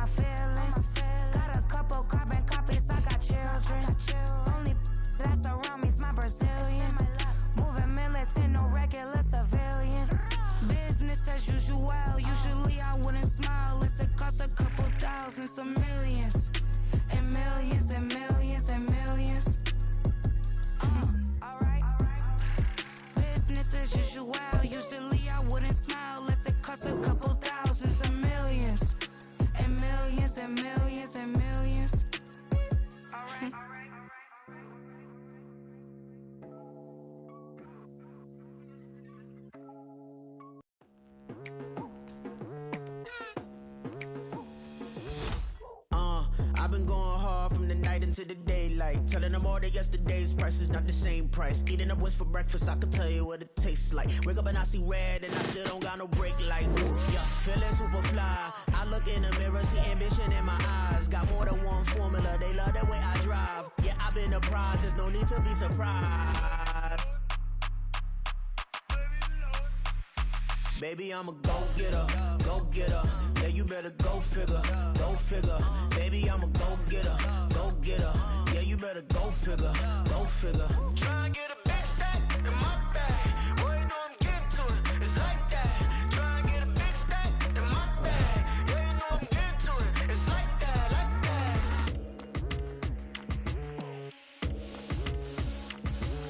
my feelings. Got a couple carbon copies, I got children. Only that's around me's my Brazilian. Moving militant, no regular civilian. Business as usual, usually I wouldn't smile. Unless it costs a couple thousand, some millions. And millions and millions and millions. Alright. Business as usual, usually I wouldn't smile. Unless it costs a couple thousands and millions. And millions and millions and millions. Alright. I've been going hard from the night into the daylight, telling them all that yesterday's price is not the same price. Eating up what's for breakfast, I can tell you what it tastes like. Wake up and I see red and I still don't got no brake lights. Yeah, feeling super fly. I look in the mirror, see ambition in my eyes. Got more than one formula, they love the way I drive. Yeah, I've been a prize, there's no need to be surprised. Baby, I'm a go-getter, go-getter. Yeah, you better go figure, go figure. Baby, I'm a go-getter, go-getter. Yeah, you better go figure, go figure. Try and get a big stack in my bag. Boy, you know I'm getting to it, it's like that. Try and get a big stack in my bag. Yeah, you know I'm getting to it, it's like that, like that.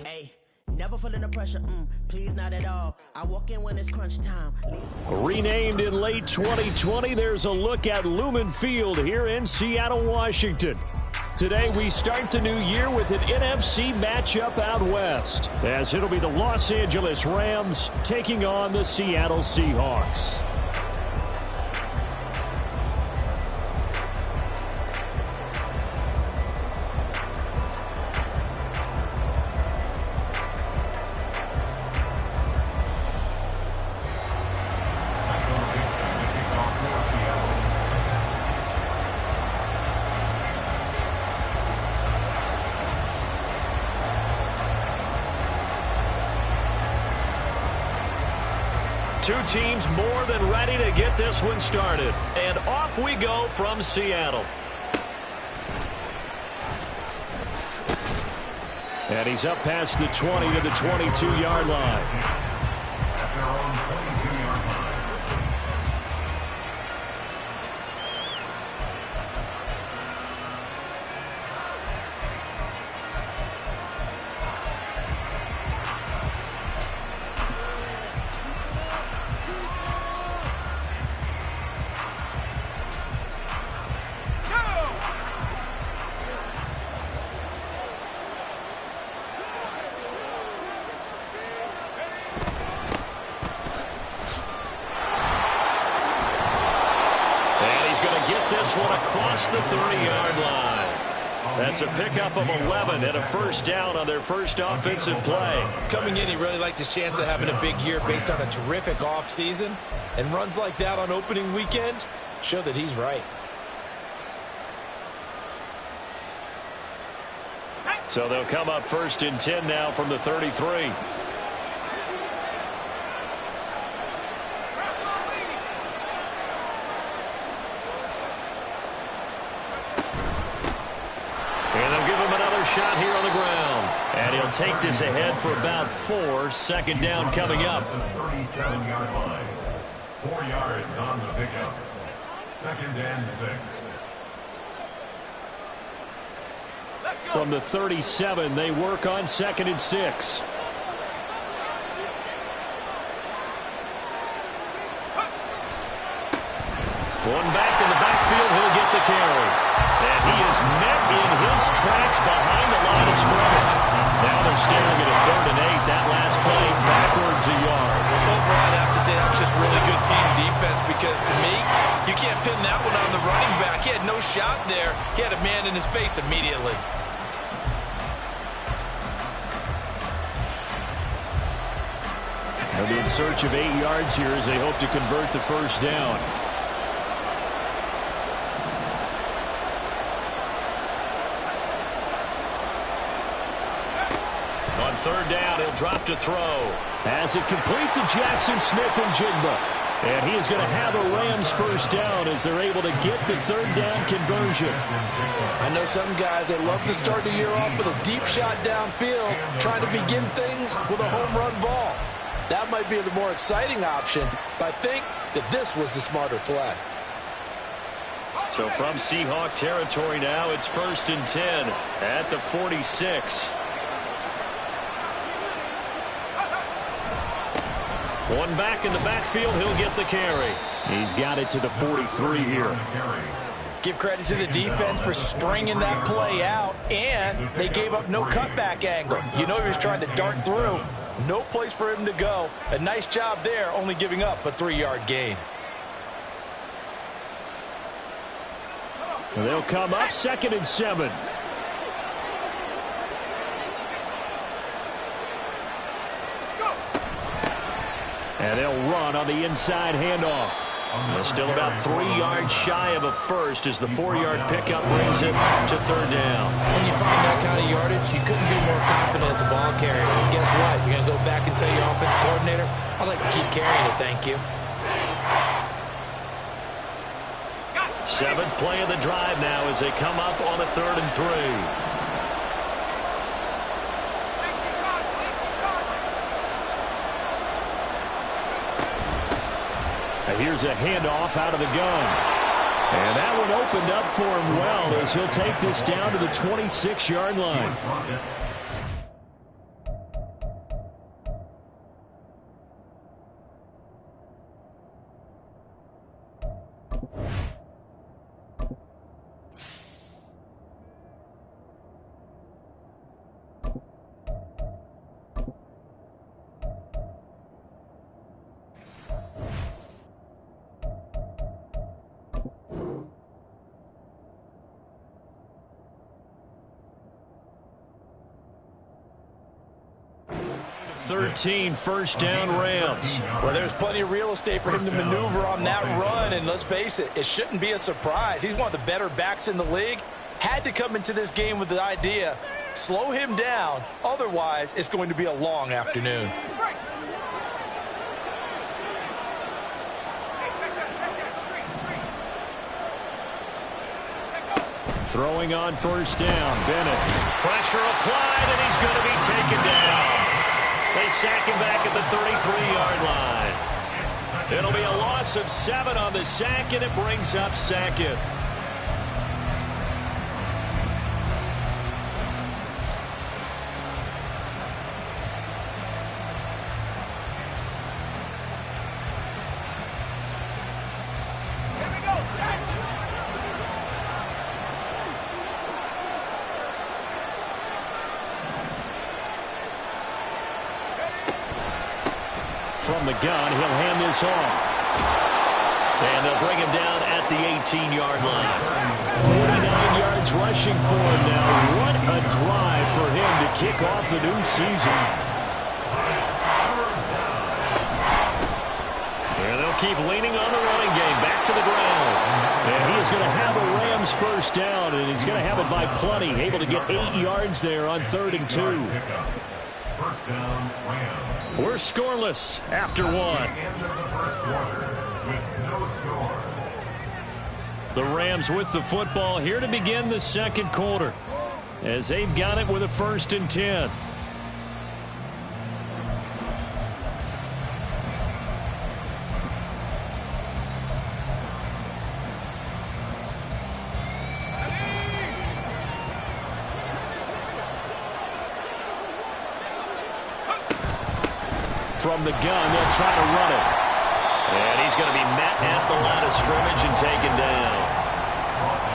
Hey, never feeling the pressure, please not at all. I walk in when it's crunch time. Renamed in late 2020, there's a look at Lumen Field here in Seattle, Washington. Today we start the new year with an NFC matchup out west, as it'll be the Los Angeles Rams taking on the Seattle Seahawks. Two teams more than ready to get this one started. And off we go from Seattle. And he's up past the 20 to the 22-yard line. Across the 30-yard line. That's a pickup of 11 and a first down on their first offensive play. Coming in, he really liked his chance of having a big year based on a terrific offseason. And runs like that on opening weekend show that he's right. So they'll come up first and 10 now from the 33. Shot here on the ground. And he'll take this ahead for about 4. Second down coming up. 37-yard line. 4 yards on the pickup. Second and 6. From the 37, they work on second and 6. One back in the backfield, he'll get the carry. And he is met in his tracks behind the line of scrimmage. Now they're staring at a 3rd and 8. That last play backwards a yard. Overall, I'd have to say that was just really good team defense because to me, you can't pin that one on the running back. He had no shot there. He had a man in his face immediately. They'll be in search of 8 yards here as they hope to convert the first down. On 3rd down, he'll drop to throw. As it complete to Jackson Smith and Jigba. And he is going to have a Rams first down as they're able to get the third down conversion. I know some guys, they love to start the year off with a deep shot downfield, trying to begin things with a home run ball. That might be the more exciting option, but I think that this was the smarter play. So from Seahawk territory now, it's 1st and 10 at the 46. One back in the backfield, he'll get the carry. He's got it to the 43 here. Give credit to the defense for stringing that play out, and they gave up no cutback angle. You know he was trying to dart through. No place for him to go. A nice job there, only giving up a 3-yard gain. They'll come up 2nd and 7. And they'll run on the inside handoff. They're still about 3 yards shy of a first as the 4-yard pickup brings it to 3rd down. When you find that kind of yardage, you couldn't be more confident as a ball carrier. And guess what? You're going to go back and tell your offensive coordinator, I'd like to keep carrying it, thank you. 7th play of the drive now as they come up on a 3rd and 3. And here's a handoff out of the gun. And that one opened up for him well as he'll take this down to the 26-yard line. First down Rams. Well, there's plenty of real estate for him to maneuver on that run, and let's face it, it shouldn't be a surprise. He's one of the better backs in the league. Had to come into this game with the idea, slow him down, otherwise it's going to be a long afternoon. Throwing on 1st down, Bennett. Pressure applied, and he's going to be taken down. They sack him back at the 33-yard line. It'll be a loss of 7 on the sack, and it brings up 2nd. From the gun, he'll hand this off. And they'll bring him down at the 18-yard line. 49 yards rushing for him now. What a drive for him to kick off the new season. And they'll keep leaning on the running game. Back to the ground. And he is going to have a Rams first down, and he's going to have it by plenty. Able to get 8 yards there on 3rd and 2. First down, Rams. We're scoreless after 1. The Rams with the football here to begin the 2nd quarter as they've got it with a 1st and 10. From the gun, they'll try to run it. And he's going to be met at the line of scrimmage and taken down.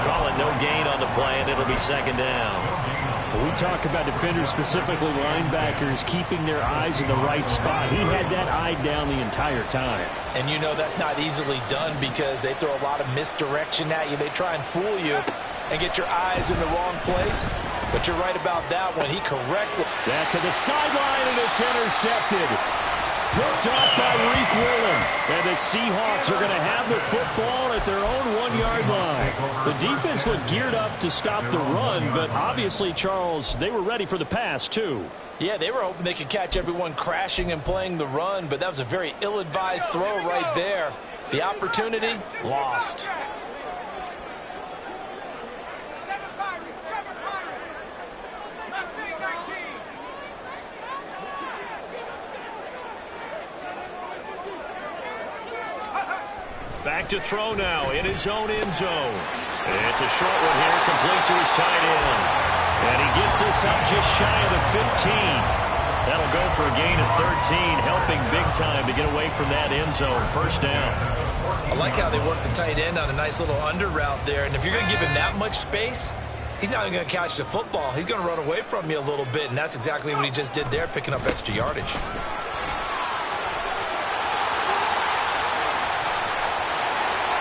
Call it no gain on the play, and it'll be 2nd down. When we talk about defenders, specifically linebackers, keeping their eyes in the right spot. He had that eye down the entire time. And you know that's not easily done because they throw a lot of misdirection at you. They try and fool you and get your eyes in the wrong place. But you're right about that one. He corrected. That to the sideline, and it's intercepted. Picked off by Reek Woolen. And the Seahawks are going to have the football at their own 1-yard line. The defense looked geared up to stop the run, but obviously, Charles, they were ready for the pass, too. Yeah, they were hoping they could catch everyone crashing and playing the run, but that was a very ill-advised throw right there. The opportunity, lost. Back to throw now in his own end zone. It's a short one here, complete to his tight end. And he gets this up just shy of the 15. That'll go for a gain of 13, helping big time to get away from that end zone. First down. I like how they work the tight end on a nice little under route there. And if you're going to give him that much space, he's not even going to catch the football. He's going to run away from you a little bit, and that's exactly what he just did there, picking up extra yardage.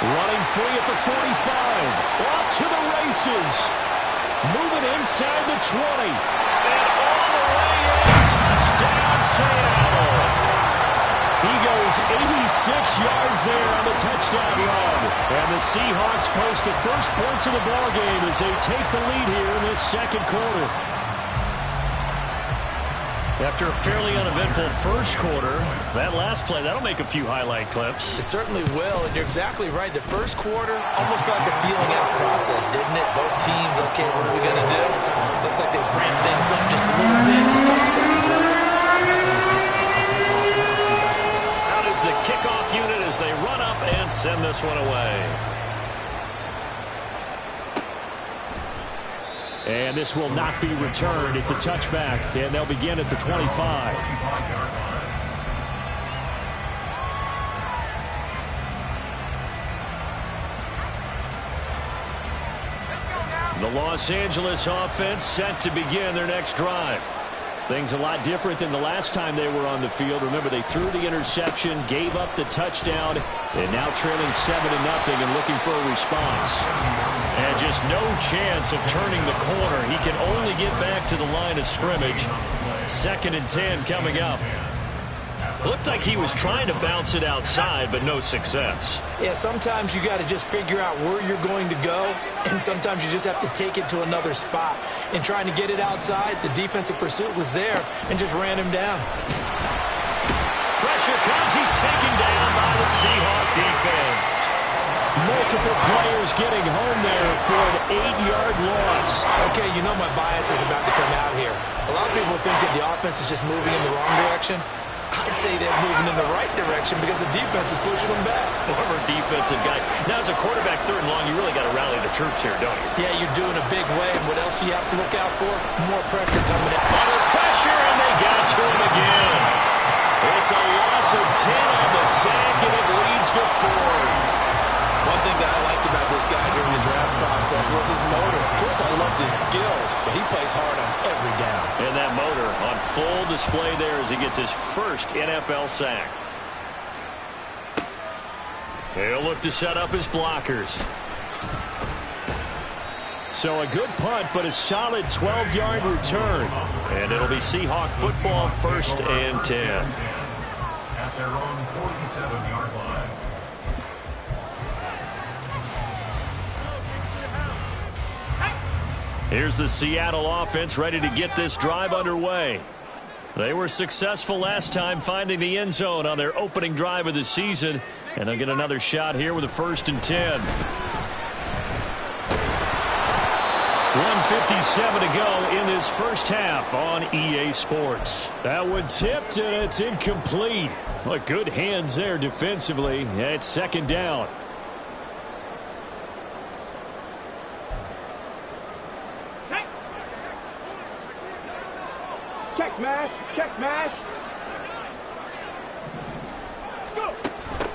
Running free at the 45. Off to the races. Moving inside the 20. And all the way in. Touchdown, Seattle. He goes 86 yards there on the touchdown run. And the Seahawks post the first points of the ballgame as they take the lead here in this second quarter. After a fairly uneventful first quarter, that last play, that'll make a few highlight clips. It certainly will, and you're exactly right. The first quarter almost felt like a feeling out process, didn't it? Both teams, okay, what are we going to do? Looks like they ramped things up just a little bit to start the second quarter. Out is the kickoff unit as they run up and send this one away. And this will not be returned. It's a touchback, and they'll begin at the 25. The Los Angeles offense set to begin their next drive. Things a lot different than the last time they were on the field. Remember, they threw the interception, gave up the touchdown, and now trailing 7-0 and looking for a response. And just no chance of turning the corner. He can only get back to the line of scrimmage. 2nd and 10 coming up. Looked like he was trying to bounce it outside, but no success. Yeah, sometimes you got to just figure out where you're going to go, and sometimes you just have to take it to another spot. In trying to get it outside, the defensive pursuit was there and just ran him down. Pressure comes. He's taken down by the Seahawk defense. Multiple players getting home there for an 8-yard loss. Okay, you know my bias is about to come out here. A lot of people think that the offense is just moving in the wrong direction. I'd say they're moving in the right direction because the defense is pushing them back. Former defensive guy. Now, as a quarterback, 3rd and long, you really got to rally the troops here, don't you? Yeah, you're doing a big way, and what else do you have to look out for? More pressure coming out. Under pressure, and they got to him again. It's a loss of 10 on the sack, and it leads to 4th. One thing that I liked about this guy during the draft process was his motor. Of course, I loved his skills, but he plays hard on every down. And that motor on full display there as he gets his first NFL sack. He'll look to set up his blockers. So a good punt, but a solid 12-yard return. And it'll be Seahawk football, 1st and 10. At their own 47-yard line. Here's the Seattle offense ready to get this drive underway. They were successful last time finding the end zone on their opening drive of the season, and they'll get another shot here with a 1st and 10. 1:57 to go in this first half on EA Sports. That one tipped, and it's incomplete. But good hands there defensively. It's 2nd down. Check mash, check mash.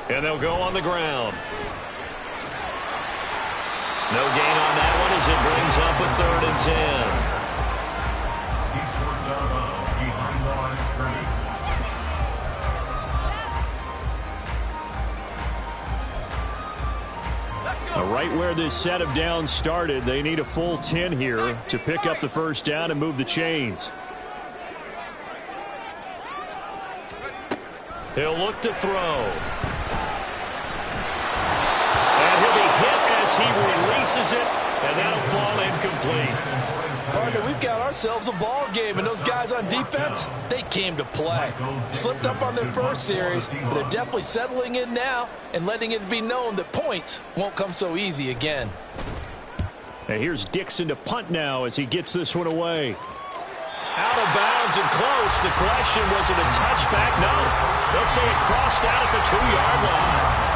And they'll go on the ground. No gain on that one as it brings up a 3rd and 10. He's forced out of bounds behind the line of scrimmage. Right where this set of downs started, they need a full 10 here to pick up the first down and move the chains. He'll look to throw. And he'll be hit as he releases it, and that'll fall incomplete. Partner, we've got ourselves a ball game, and those guys on defense, they came to play. Slipped up on their first series, but they're definitely settling in now and letting it be known that points won't come so easy again. And here's Dixon to punt now as he gets this one away. Out of bounds and close. The question, was it a touchback? No. They'll say it crossed out at the 2-yard line.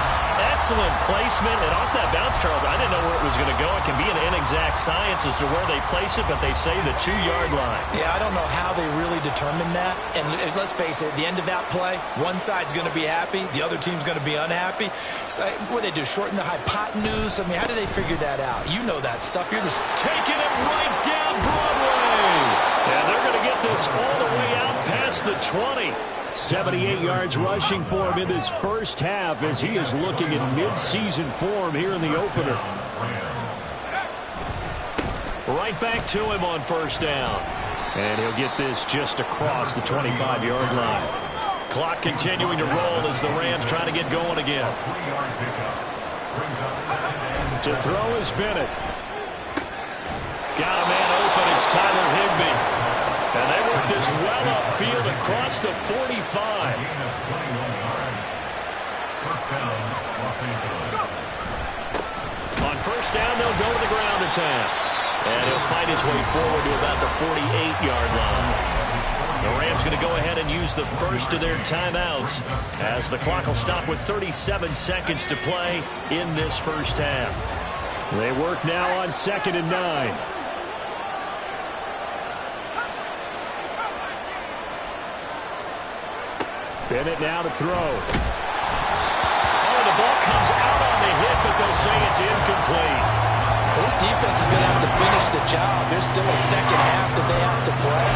Excellent placement, and off that bounce, Charles, I didn't know where it was going to go. It can be an inexact science as to where they place it, but they say the 2-yard line. Yeah, I don't know how they really determined that. And let's face it, at the end of that play, one side's going to be happy, the other team's going to be unhappy. It's like, what do they do, shorten the hypotenuse? I mean, how do they figure that out? You know that stuff. You're this taking it right down Broadway. And they're going to get this all the way out past the 20. 78 yards rushing for him in this first half as he is looking in mid-season form here in the opener. Right back to him on first down. And he'll get this just across the 25-yard line. Clock continuing to roll as the Rams try to get going again. To throw is Bennett. Got a man open. It's Tyler Higbee. And they work this well upfield across the 45. On first down, they'll go to the ground attack. And he'll fight his way forward to about the 48-yard line. The Rams going to go ahead and use the first of their timeouts as the clock will stop with 37 seconds to play in this first half. They work now on 2nd and 9. Bennett now to throw. Oh, the ball comes out on the hit, but they'll say it's incomplete. This defense is going to have to finish the job. There's still a second half that they have to play.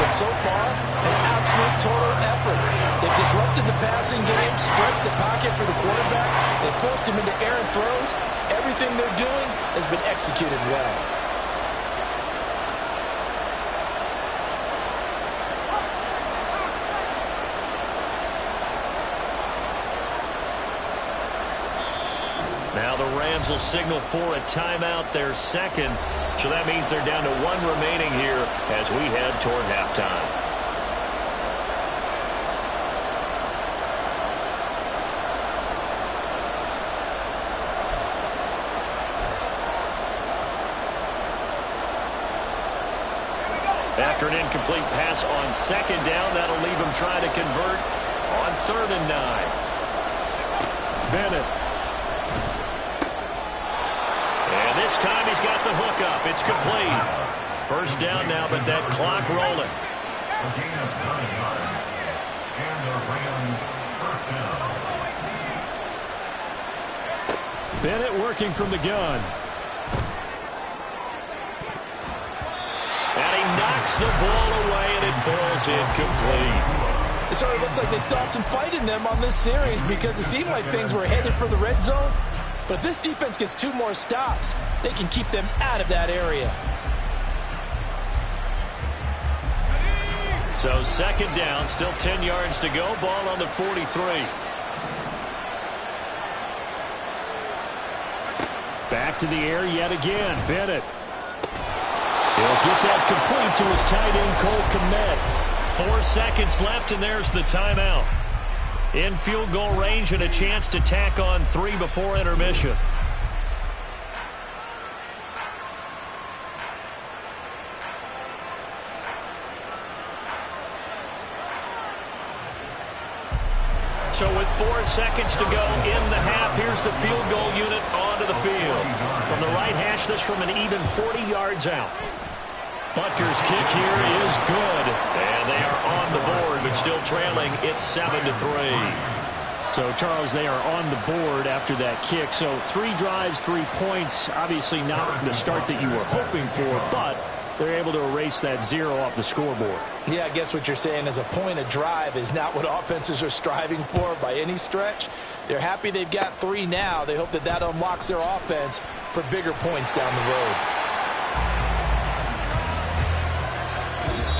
But so far, an absolute total effort. They've disrupted the passing game, stressed the pocket for the quarterback. They forced him into errant throws. Everything they're doing has been executed well. Now the Rams will signal for a timeout, their second. So that means they're down to 1 remaining here as we head toward halftime. After an incomplete pass on 2nd down, that'll leave him trying to convert on 3rd and 9. Bennett. And this time he's got the hook up. It's complete. First down now, but that clock rolling. A gain of 9 yards. And the Rams first down. Bennett working from the gun. And he knocks the ball away, and it falls incomplete. It sort of looks like they still have some fight in them on this series because it seemed like things were headed for the red zone. But if this defense gets 2 more stops, they can keep them out of that area. So 2nd down, still 10 yards to go. Ball on the 43. Back to the air yet again. Bennett. He'll get that complete to his tight end, Cole Kmet. 4 seconds left, and there's the timeout. In field goal range and a chance to tack on 3 before intermission. So with 4 seconds to go in the half, here's the field goal unit onto the field. From the right hash, this from an even 40 yards out. Butker's kick here is good. And they are on the board, but still trailing. It's 7-3. So, Charles, they are on the board after that kick. So 3 drives, 3 points. Obviously not the start that you were hoping for, but they're able to erase that 0 off the scoreboard. Yeah, I guess what you're saying is a point a drive is not what offenses are striving for by any stretch. They're happy they've got 3 now. They hope that that unlocks their offense for bigger points down the road.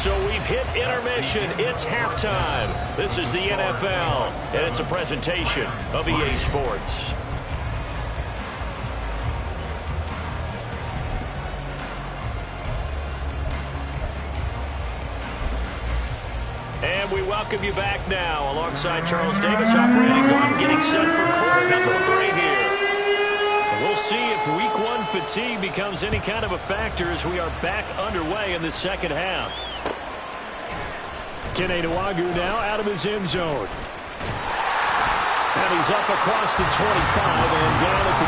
So we've hit intermission. It's halftime. This is the NFL, and it's a presentation of EA Sports. And we welcome you back now alongside Charles Davis, operating one, getting set for quarter number 3 here. We'll see if week 1 fatigue becomes any kind of a factor as we are back underway in the second half. Kene Nwangwu now out of his end zone. And he's up across the 25 and down at the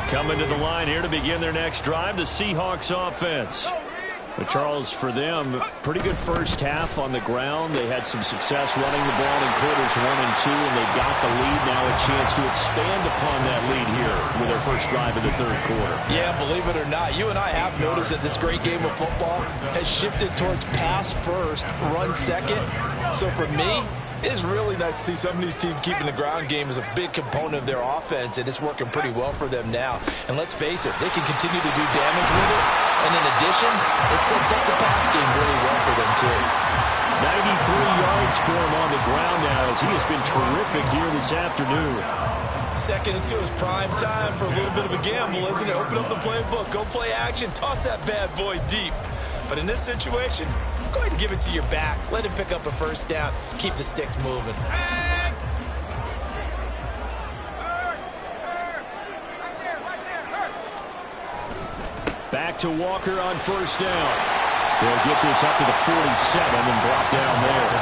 28. Coming to the line here to begin their next drive, the Seahawks offense. But Charles, for them, pretty good first half on the ground. They had some success running the ball in quarters 1 and 2, and they got the lead. Now a chance to expand upon that lead here with their first drive of the third quarter. Yeah, believe it or not, you and I have noticed that this great game of football has shifted towards pass first, run second. So for me, it's really nice to see some of these teams keeping the ground game as a big component of their offense, and it's working pretty well for them now. And let's face it, they can continue to do damage with it. And in addition, it sets up the pass game really well for them, too. 93 yards for him on the ground now as he has been terrific here this afternoon. 2nd and 2 is prime time for a little bit of a gamble, isn't it? Open up the playbook, go play action, toss that bad boy deep. But in this situation, go ahead and give it to your back. Let him pick up a first down. Keep the sticks moving. Back to Walker on first down. They'll get this up to the 47 and brought down there.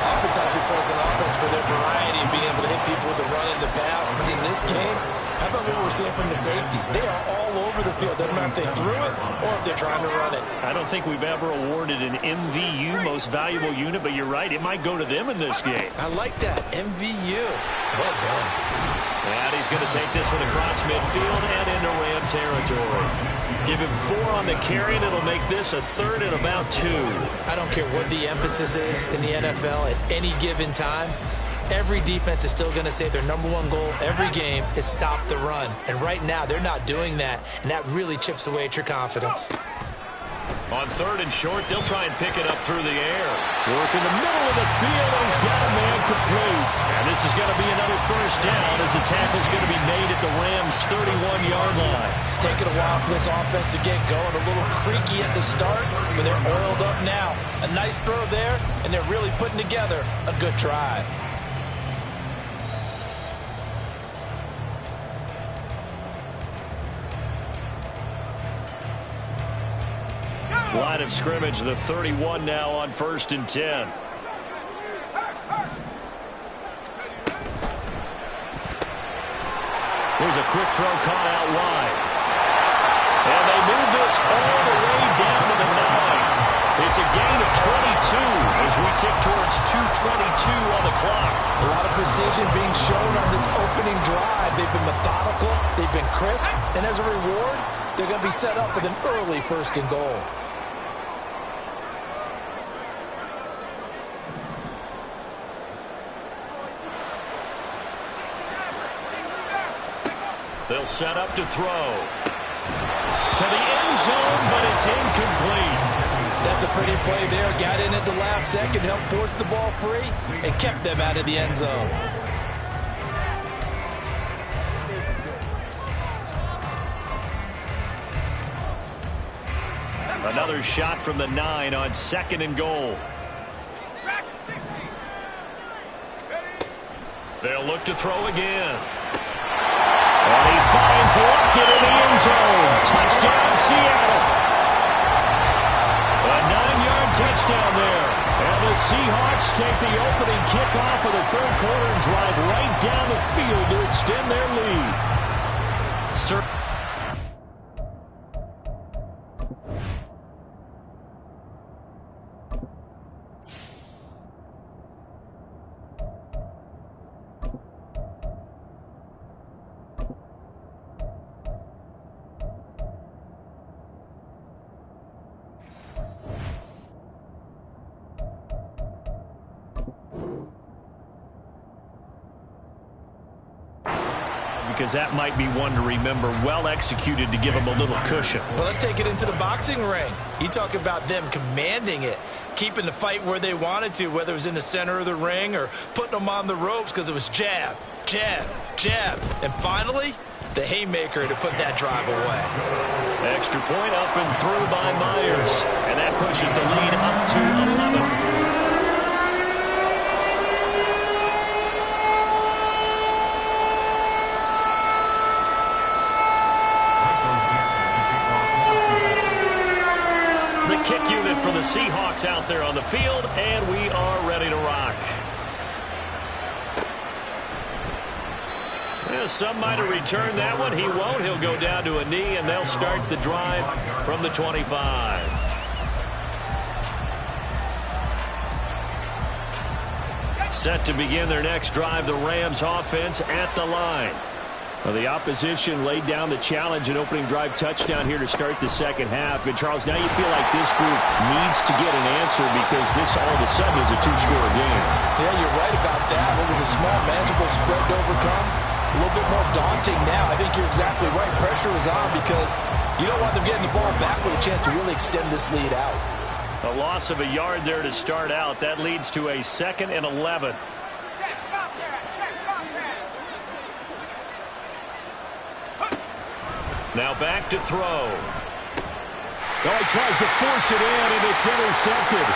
Oftentimes we point an offense for their variety of being able to hit people with the run and the pass. But in this game, how about what we're seeing from the safeties? They are all over the field. Doesn't matter if they threw it or if they're trying to run it. I don't think we've ever awarded an MVU, most valuable unit, but you're right. It might go to them in this game. I like that. MVU. Well done. And he's going to take this one across midfield and into Ram territory. Give him 4 on the carry, and it'll make this a 3rd and about 2. I don't care what the emphasis is in the NFL at any given time. Every defense is still going to say their #1 goal every game is stop the run. And right now, they're not doing that, and that really chips away at your confidence. On 3rd and short, they'll try and pick it up through the air. Work in the middle of the field, and he's got a man complete. And this is going to be another first down as the tackle's going to be made at the Rams' 31-yard line. It's taken a while for this offense to get going. A little creaky at the start, but they're oiled up now. A nice throw there, and they're really putting together a good drive. Line of scrimmage, the 31 now on 1st and 10. Here's a quick throw caught out wide. And they move this all the way down to the 9. It's a gain of 22 as we tick towards 2:22 on the clock. A lot of precision being shown on this opening drive. They've been methodical, they've been crisp, and as a reward, they're going to be set up with an early 1st and goal. They'll set up to throw. To the end zone, but it's incomplete. That's a pretty play there. Got in at the last second, helped force the ball free, and kept them out of the end zone. Another shot from the 9 on 2nd and goal. They'll look to throw again. And he finds Lockett in the end zone. Touchdown, Seattle. A 9-yard touchdown there. And the Seahawks take the opening kickoff of the 3rd quarter and drive right down the field to extend their lead. because that might be one to remember. Well executed to give him a little cushion. Well, let's take it into the boxing ring. You talk about them commanding it, keeping the fight where they wanted to, whether it was in the center of the ring or putting them on the ropes because it was jab, jab, jab. And finally, the haymaker to put that drive away. Extra point up and through by Myers. And that pushes the lead up to 11. Kick unit for the Seahawks out there on the field, and we are ready to rock. Yeah, some might have returned that one. He won't. He'll go down to a knee, and they'll start the drive from the 25. Set to begin their next drive, the Rams offense at the line. Well, the opposition laid down the challenge and opening drive touchdown here to start the second half. And, Charles, now you feel like this group needs to get an answer because this all of a sudden is a two-score game. Yeah, you're right about that. It was a small, manageable spread to overcome. A little bit more daunting now. I think you're exactly right. Pressure is on because you don't want them getting the ball back with a chance to really extend this lead out. A loss of a yard there to start out. That leads to a 2nd and 11. Now back to throw. Oh, he tries to force it in, and it's intercepted.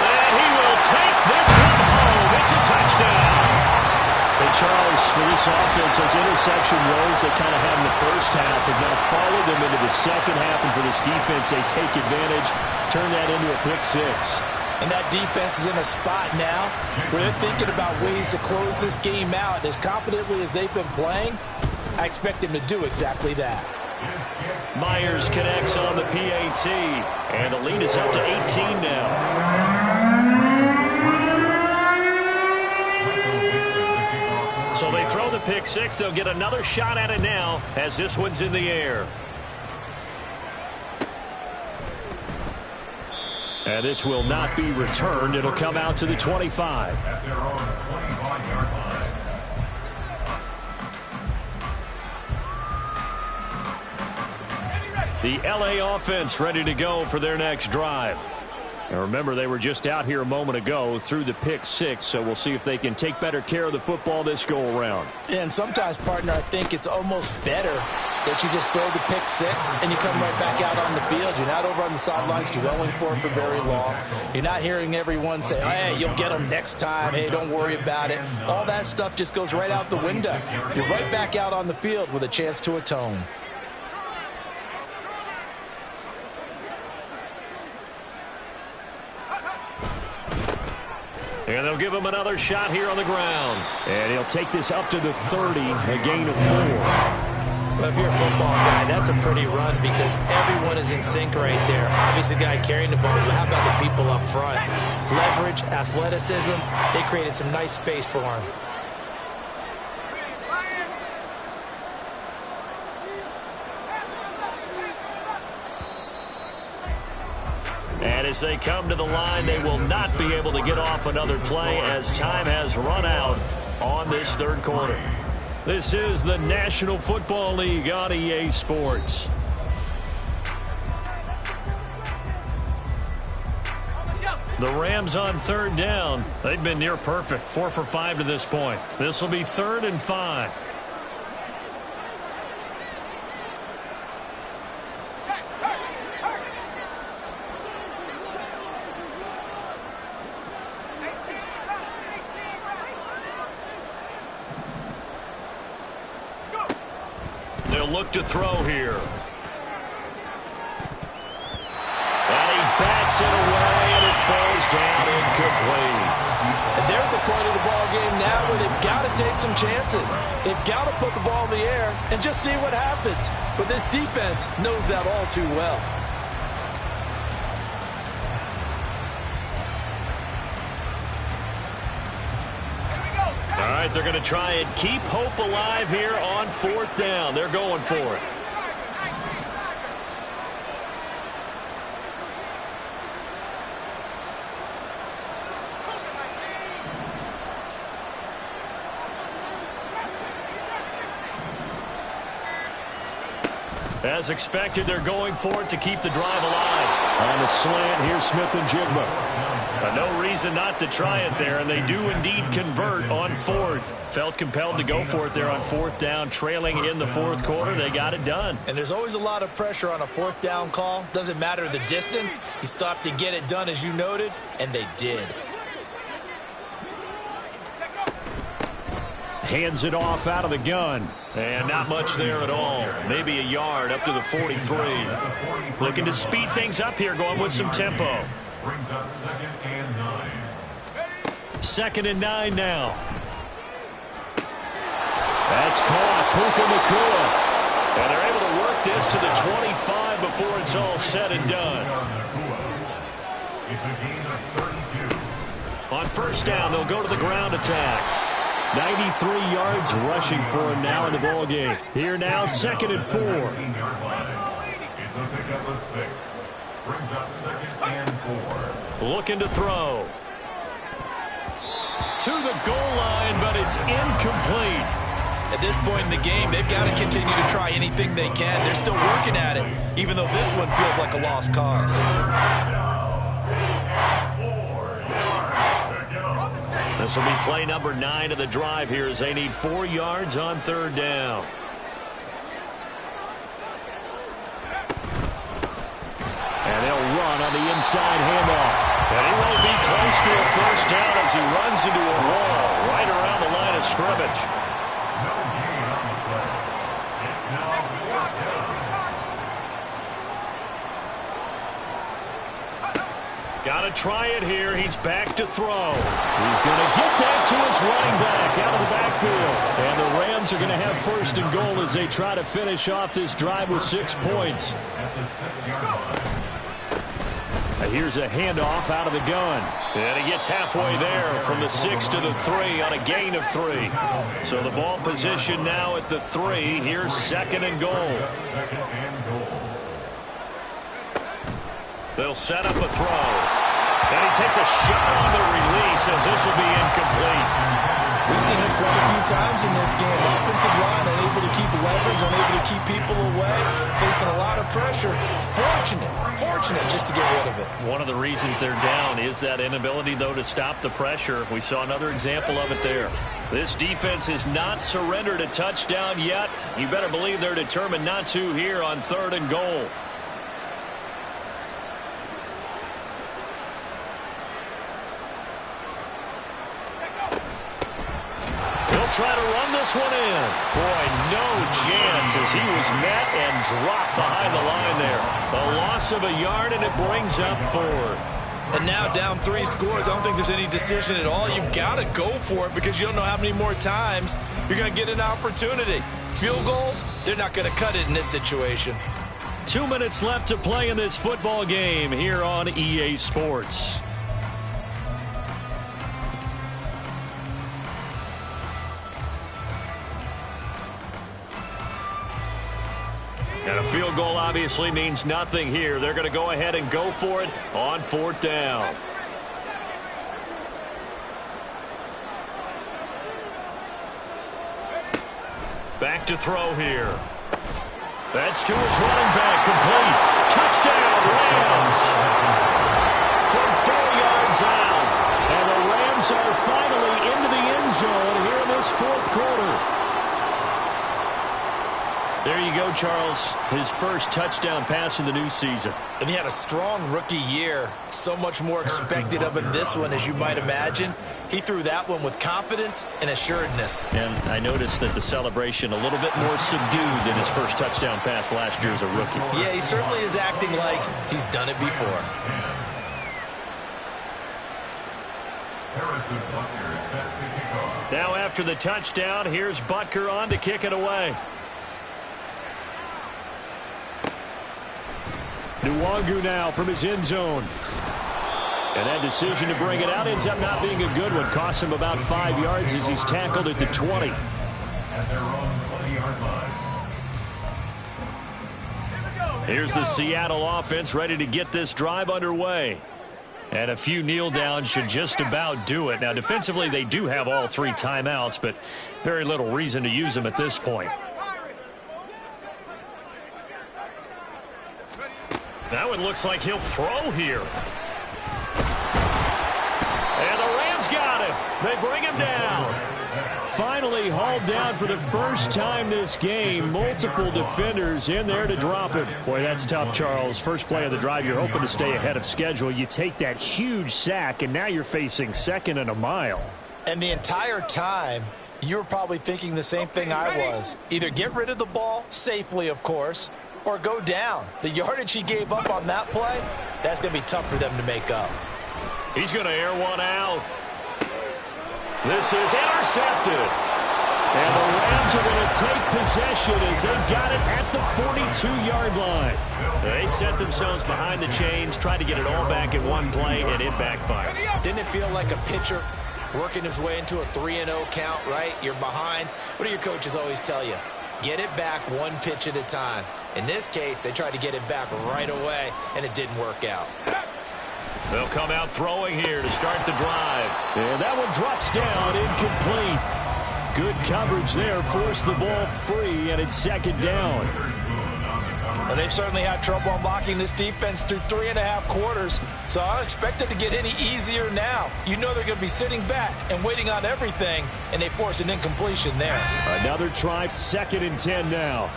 And he will take this one home. It's a touchdown. And Charles, for this offense, those interception woes they kind of had in the first half have now followed them into the second half, and for this defense, they take advantage, turn that into a pick six. And that defense is in a spot now where they're thinking about ways to close this game out. As confidently as they've been playing, I expect them to do exactly that. Myers connects on the PAT, and the lead is up to 18 now. So they throw the pick six. They'll get another shot at it now as this one's in the air. And this will not be returned. It'll come out to the 25. At their own 25-yard line. The LA offense ready to go for their next drive. And remember, they were just out here a moment ago through the pick six, so we'll see if they can take better care of the football this go-around. And sometimes, partner, I think it's almost better that you just throw the pick six and you come right back out on the field. You're not over on the sidelines dwelling for it for very long. You're not hearing everyone say, hey, you'll get them next time. Hey, don't worry about it. All that stuff just goes right out the window. You're right back out on the field with a chance to atone. And they'll give him another shot here on the ground. And he'll take this up to the 30, a gain of 4. Well, if you're a football guy, that's a pretty run because everyone is in sync right there. Obviously, the guy carrying the ball, but how about the people up front? Leverage, athleticism, they created some nice space for him. And as they come to the line, they will not be able to get off another play as time has run out on this third quarter. This is the National Football League on EA Sports. The Rams on third down. They've been near perfect, 4 for 5 to this point. This will be 3rd and 5. They'll look to throw here. And he bats it away, and it falls down incomplete. And they're at the point of the ball game now where they've got to take some chances. They've got to put the ball in the air and just see what happens. But this defense knows that all too well. All right, they're going to try and keep hope alive here on 4th down. They're going for it. As expected, they're going for it to keep the drive alive. On the slant, here's Smith and Jigba. No reason not to try it there, and they do indeed convert on fourth. Felt compelled to go for it there on fourth down, trailing in the fourth quarter. They got it done. And there's always a lot of pressure on a fourth down call. Doesn't matter the distance. You still have to get it done, as you noted, and they did. Hands it off out of the gun. And not much there at all. Maybe a yard up to the 43. Looking to speed things up here, going with some tempo. Brings up 2nd and 9. 2nd and 9 now. That's caught. Puka Nacua. And they're able to work this to the 25 before it's all said and done. It's a gain of 32. On first down, they'll go to the ground attack. 93 yards rushing for him now in the ball game. Here now, 2nd and 4. It's a pickup of 6. Brings up 2nd and 4. Looking to throw. To the goal line, but it's incomplete. At this point in the game, they've got to continue to try anything they can. They're still working at it, even though this one feels like a lost cause. This will be play number 9 of the drive here as they need 4 yards on third down. And they'll run on the inside handoff. And he won't be close to a first down as he runs into a wall right around the line of scrimmage. No gain on the play. It's now 4th down. Got to try it here. He's back to throw. He's going to get that to his running back out of the backfield. And the Rams are going to have 1st and goal as they try to finish off this drive with 6 points. At the 6-yard line. Here's a handoff out of the gun. And he gets halfway there from the 6 to the 3 on a gain of 3. So the ball position now at the 3. Here's 2nd and goal. 2nd and goal. They'll set up a throw. And he takes a shot on the release as this will be incomplete. We've seen this quite a few times in this game. Offensive line unable to keep leverage, unable to keep people away, facing a lot of pressure. Fortunate just to get rid of it. One of the reasons they're down is that inability, though, to stop the pressure. We saw another example of it there. This defense has not surrendered a touchdown yet. You better believe they're determined not to here on 3rd and goal. Try to run this one in. Boy, no chance as he was met and dropped behind the line there. A loss of a yard, and it brings up 4th. And now down 3 scores. I don't think there's any decision at all. You've got to go for it because you don't know how many more times you're going to get an opportunity. Field goals, they're not going to cut it in this situation. 2 minutes left to play in this football game here on EA Sports. And a field goal obviously means nothing here. They're going to go ahead and go for it on 4th down. Back to throw here. That's to his running back, complete. Touchdown, Rams. From 4 yards out. And the Rams are finally into the end zone here in this 4th quarter. There you go, Charles. His first touchdown pass of the new season. And he had a strong rookie year. So much more expected of him this one, as you might imagine. He threw that one with confidence and assuredness. And I noticed that the celebration a little bit more subdued than his first touchdown pass last year as a rookie. Yeah, he certainly is acting like he's done it before. Harrison Butker is set to kick off. Now after the touchdown, here's Butker on to kick it away. Nwangu now from his end zone. And that decision to bring it out ends up not being a good one. Costs him about 5 yards as he's tackled at the 20. At their own 20-yard line. Here's the Seattle offense ready to get this drive underway. And a few kneel downs should just about do it. Now defensively they do have all 3 timeouts, but very little reason to use them at this point. That one looks like he'll throw here. And the Rams got him. They bring him down. Finally hauled down for the first time this game. Multiple defenders in there to drop him. Boy, that's tough, Charles. First play of the drive, you're hoping to stay ahead of schedule. You take that huge sack, and now you're facing 2nd and a mile. And the entire time, you were probably thinking the same thing I was. Either get rid of the ball, safely, of course, or go down. The yardage he gave up on that play, that's going to be tough for them to make up. He's going to air one out. This is intercepted. And the Rams are going to take possession as they've got it at the 42-yard line. They set themselves behind the chains, tried to get it all back in one play, and it backfired. Didn't it feel like a pitcher working his way into a 3-0 count, right? You're behind. What do your coaches always tell you? Get it back one pitch at a time. In this case, they tried to get it back right away, and it didn't work out. They'll come out throwing here to start the drive. And that one drops down, incomplete. Good coverage there, forced the ball free, and it's 2nd down. Well, they've certainly had trouble unlocking this defense through 3.5 quarters, so I don't expect it to get any easier now. You know they're going to be sitting back and waiting on everything, and they force an incompletion there. Another try, 2nd and 10 now.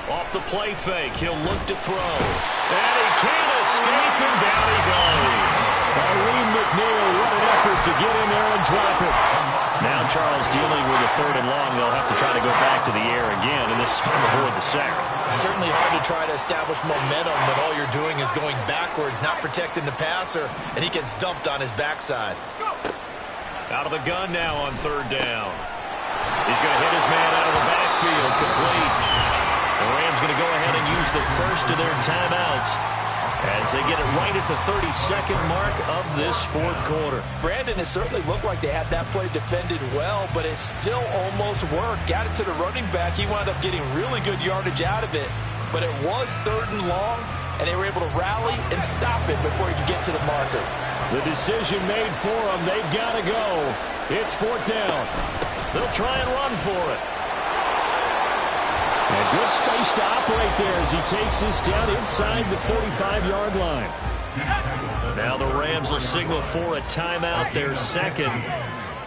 Off the play fake, he'll look to throw. And he can't escape, and down he goes. Irene McNeil, what an effort to get in there and drop it. Now Charles dealing with a 3rd and long. They'll have to try to go back to the air again, and this time avoid the sack. Certainly hard to try to establish momentum when all you're doing is going backwards, not protecting the passer, and he gets dumped on his backside. Out of the gun now on 3rd down. He's going to hit his man out of the backfield, complete. The Rams going to go ahead and use the first of their timeouts as they get it right at the 32nd mark of this 4th quarter. Brandon, it certainly looked like they had that play defended well, but it still almost worked. Got it to the running back. He wound up getting really good yardage out of it, but it was 3rd and long, and they were able to rally and stop it before he could get to the marker. The decision made for them. They've got to go. It's 4th down. They'll try and run for it. And good space to operate there as he takes this down inside the 45-yard line. Now the Rams will signal for a timeout, their 2nd.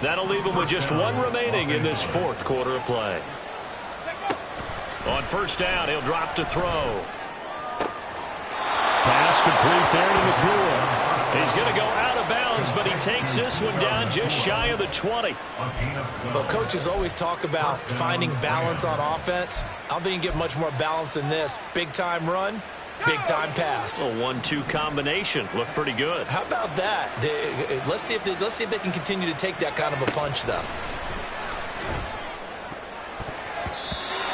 That'll leave them with just 1 remaining in this 4th quarter of play. On 1st down, he'll drop to throw. Pass complete there to Nakua. He's going to go out of bounds, but he takes this one down just shy of the 20. Well, coaches always talk about finding balance on offense. I don't think you can get much more balance than this. Big-time run, big-time pass. A 1-2 combination. Looked pretty good. How about that? Let's see if they can continue to take that kind of a punch, though.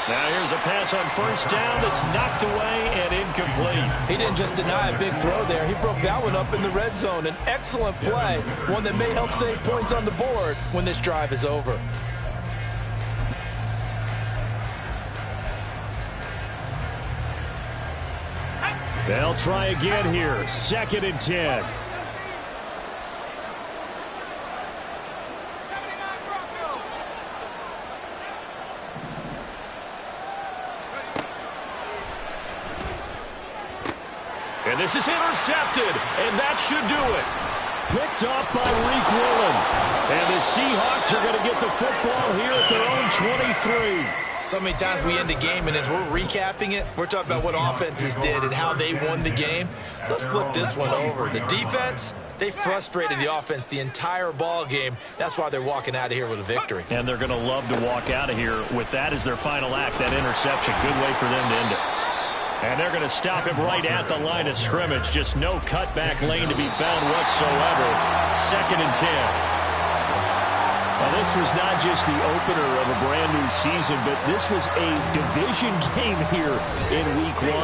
Now here's a pass on 1st down that's knocked away and incomplete. He didn't just deny a big throw there. He broke that one up in the red zone. An excellent play, one that may help save points on the board when this drive is over. They'll try again here. 2nd and 10. And this is intercepted, and that should do it. Picked off by Reek Woolen. And the Seahawks are going to get the football here at their own 23. So many times we end a game, and as we're recapping it, we're talking about what offenses did and how they won the game. Let's flip this one over. The defense, they frustrated the offense the entire ball game. That's why they're walking out of here with a victory. And they're going to love to walk out of here with that as their final act, that interception. Good way for them to end it. And they're going to stop him right at the line of scrimmage. Just no cutback lane to be found whatsoever. 2nd and 10. Now, this was not just the opener of a brand new season, but this was a division game here in Week 1.